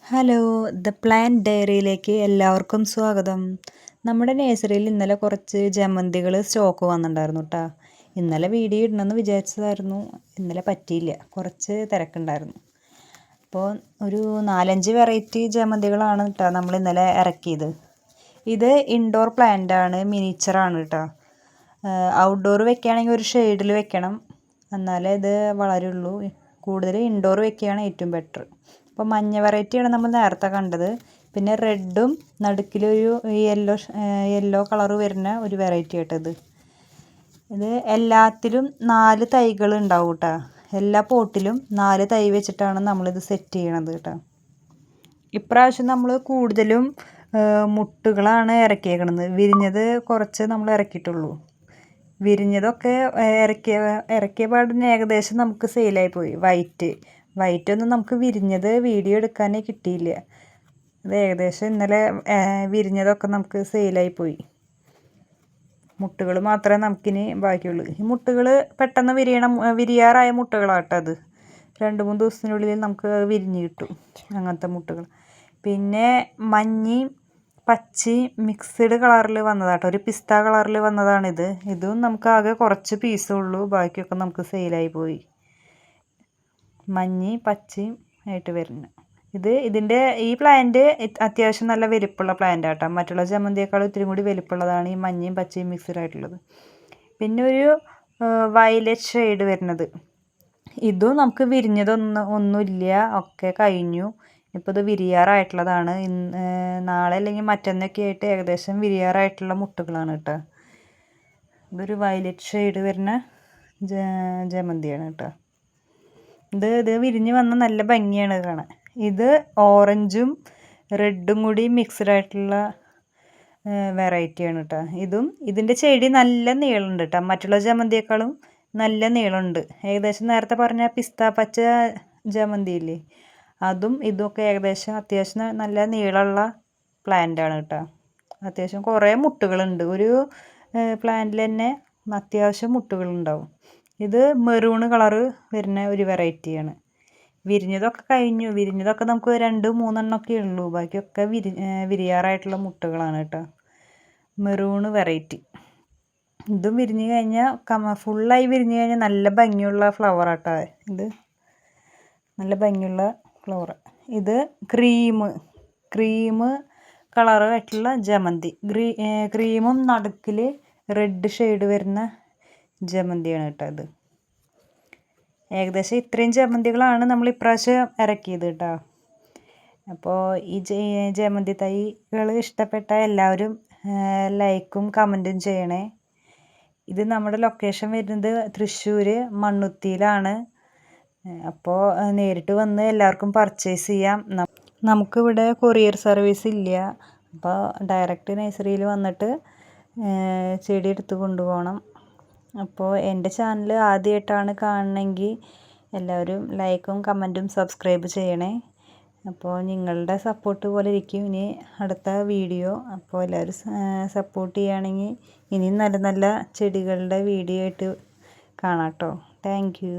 Hello, the plant ഡയറിയിലേക്ക് എല്ലാവർക്കും സ്വാഗതം. നമ്മുടെ നേഴ്സറിയിൽ ഇന്നലെ കുറച്ച് ജമന്തികൾ സ്റ്റോക്ക് വന്നിട്ടുണ്ടായിരുന്നു കേട്ടോ. ഇന്നലെ വീഡിയോ ഇടണമെന്ന് വിചാരിച്ചതായിരുന്നു, ഇന്നലെ പറ്റിയില്ല, കുറച്ച് തിരക്കുണ്ടായിരുന്നു. അപ്പോൾ ഒരു 4-5 വെറൈറ്റി ജമന്തികളാണ് കേട്ടോ നമ്മൾ ഇന്നലെ ഇറക്കിയത്. ഇത് ഇൻഡോർ പ്ലാന്റ് ആണ്, മിനിച്ചറാണ് കേട്ടോ. ഔട്ട്ഡോർ വെക്കുകയാണെങ്കിൽ ഒരു ഷെയ്ഡിൽ വെക്കണം, എന്നാലേ ഇത് വളരുള്ളൂ. കൂടുതൽ ഇൻഡോർ വെക്കുകയാണ് ഏറ്റവും ബെറ്റർ. അപ്പോൾ മഞ്ഞ വെറൈറ്റിയാണ് നമ്മൾ നേരത്തെ കണ്ടത്. പിന്നെ റെഡും നടുക്കിലൊരു യെല്ലോ കളറ് വരുന്ന ഒരു വെറൈറ്റി ആയിട്ടത്. ഇത് എല്ലാത്തിലും 4 തൈകൾ ഉണ്ടാവും കേട്ടോ. എല്ലാ പോട്ടിലും 4 തൈ വെച്ചിട്ടാണ് നമ്മളിത് സെറ്റ് ചെയ്യണത് കേട്ടോ. ഇപ്രാവശ്യം നമ്മൾ കൂടുതലും മുട്ടുകളാണ് ഇറക്കിയേക്കണത്. വിരിഞ്ഞത് കുറച്ച് നമ്മൾ ഇറക്കിയിട്ടുള്ളൂ. വിരിഞ്ഞതൊക്കെ ഇറക്കിയ പാടിന് ഏകദേശം നമുക്ക് സെയിലായി പോയി. വൈറ്റ് ഒന്നും നമുക്ക് വിരിഞ്ഞത് വീഡിയോ എടുക്കാനേ കിട്ടിയില്ല. അത് ഏകദേശം ഇന്നലെ വിരിഞ്ഞതൊക്കെ നമുക്ക് സെയിലായി പോയി. മുട്ടുകൾ മാത്രമേ നമുക്കിനി ബാക്കിയുള്ളൂ. ഈ മുട്ടുകൾ പെട്ടെന്ന് വിരിയാറായ മുട്ടുകളാട്ടോ അത്. 2-3 ദിവസത്തിനുള്ളിൽ നമുക്ക് വിരിഞ്ഞ് കിട്ടും അങ്ങനത്തെ മുട്ടുകൾ. പിന്നെ മഞ്ഞയും പച്ചയും മിക്സ്ഡ് കളറിൽ വന്നതാട്ടോ, ഒരു പിസ്ത കളറിൽ വന്നതാണിത്. ഇതും നമുക്ക് ആകെ കുറച്ച് പീസേ ഉള്ളൂ, ബാക്കിയൊക്കെ നമുക്ക് സെയിലായി പോയി. മഞ്ഞയും പച്ചയും ആയിട്ട് വരുന്നു. ഇതിൻ്റെ ഈ പ്ലാന്റ് അത്യാവശ്യം നല്ല വലിപ്പമുള്ള പ്ലാന്റ് ആട്ടോ. മറ്റുള്ള ജമന്തിയേക്കാളും ഇത്തിരി കൂടി വലിപ്പമുള്ളതാണ് ഈ മഞ്ഞയും പച്ചയും മിക്സ്ഡ് ആയിട്ടുള്ളത്. പിന്നെ ഒരു വയലറ്റ് ഷെയ്ഡ് വരുന്നത്, ഇതും നമുക്ക് ഒന്നുമില്ല, ഒക്കെ കഴിഞ്ഞു. ഇപ്പോൾ ഇത് വിരിയാറായിട്ടുള്ളതാണ്. നാളെ അല്ലെങ്കിൽ മറ്റന്നൊക്കെ ആയിട്ട് ഏകദേശം വിരിയാറായിട്ടുള്ള മുട്ടുകളാണ് കേട്ടോ. ഇതൊരു വയലറ്റ് ഷെയ്ഡ് വരുന്ന ജമന്തിയാണ് കേട്ടോ. ഇത് വിരിഞ്ഞ് വന്ന നല്ല ഭംഗിയാണ് കാണാൻ. ഇത് ഓറഞ്ചും റെഡും കൂടി മിക്സ്ഡ് ആയിട്ടുള്ള വെറൈറ്റിയാണ് കേട്ടോ. ഇതിൻ്റെ ചെടി നല്ല നീളമുണ്ട് കേട്ടോ, മറ്റുള്ള ജമന്തിയേക്കാളും നല്ല നീളമുണ്ട്. ഏകദേശം നേരത്തെ പറഞ്ഞ പിസ്ത പച്ച ജമന്തിയില്ലേ, ഇതൊക്കെ ഏകദേശം അത്യാവശ്യം നല്ല നീളമുള്ള പ്ലാന്റാണ് കേട്ടോ. അത്യാവശ്യം കുറേ മുട്ടുകളുണ്ട്. ഒരു പ്ലാന്റിൽ തന്നെ അത്യാവശ്യം മുട്ടുകളുണ്ടാവും. ഇത് മെറൂണ് കളറ് വരുന്ന ഒരു വെറൈറ്റിയാണ്. വിരിഞ്ഞതൊക്കെ കഴിഞ്ഞു. വിരിഞ്ഞതൊക്കെ നമുക്ക് 2-3 എണ്ണമൊക്കെ ഉള്ളൂ, ബാക്കിയൊക്കെ വിരിയാറായിട്ടുള്ള മുട്ടുകളാണ് കേട്ടോ. Maroon variety. ഇതും വിരിഞ്ഞ് കഴിഞ്ഞാൽ ഫുള്ളായി വിരിഞ്ഞ് കഴിഞ്ഞാൽ നല്ല ഭംഗിയുള്ള ഫ്ലവറാട്ടോ. ഇത് നല്ല ഭംഗിയുള്ള ഫ്ലവർ. ഇത് ക്രീം കളറ് ആയിട്ടുള്ള ജമന്തി. ക്രീമും നടുക്കിൽ റെഡ് ഷെയ്ഡ് വരുന്ന ജമന്തിയാണ് കേട്ടോ ഇത്. ഏകദേശം ഇത്രയും ജമന്തികളാണ് നമ്മൾ ഇപ്രാവശ്യം ഇറക്കിയത് കേട്ടോ. അപ്പോൾ ഈ ജമന്തി തൈകൾ ഇഷ്ടപ്പെട്ട എല്ലാവരും ലൈക്കും കമൻറ്റും ചെയ്യണേ. ഇത് നമ്മുടെ ലൊക്കേഷൻ വരുന്നത് തൃശ്ശൂർ മണ്ണുത്തിയിലാണ്. അപ്പോൾ നേരിട്ട് വന്ന് എല്ലാവർക്കും പർച്ചേസ് ചെയ്യാം. നമുക്കിവിടെ കൊറിയർ സർവീസ് ഇല്ല. അപ്പോൾ ഡയറക്റ്റ് നഴ്സറിയിൽ വന്നിട്ട് ചെടി എടുത്ത് കൊണ്ടുപോകണം. അപ്പോൾ എൻ്റെ ചാനൽ ആദ്യമായിട്ടാണ് കാണണമെങ്കിൽ എല്ലാവരും ലൈക്കും കമൻറ്റും സബ്സ്ക്രൈബ് ചെയ്യണേ. അപ്പോൾ നിങ്ങളുടെ സപ്പോർട്ട് പോലെ ഇരിക്കും ഇനി അടുത്ത വീഡിയോ. അപ്പോൾ എല്ലാവരും സപ്പോർട്ട് ചെയ്യുകയാണെങ്കിൽ ഇനിയും നല്ല നല്ല ചെടികളുടെ വീഡിയോ ആയിട്ട് കാണാം കേട്ടോ. Thank you.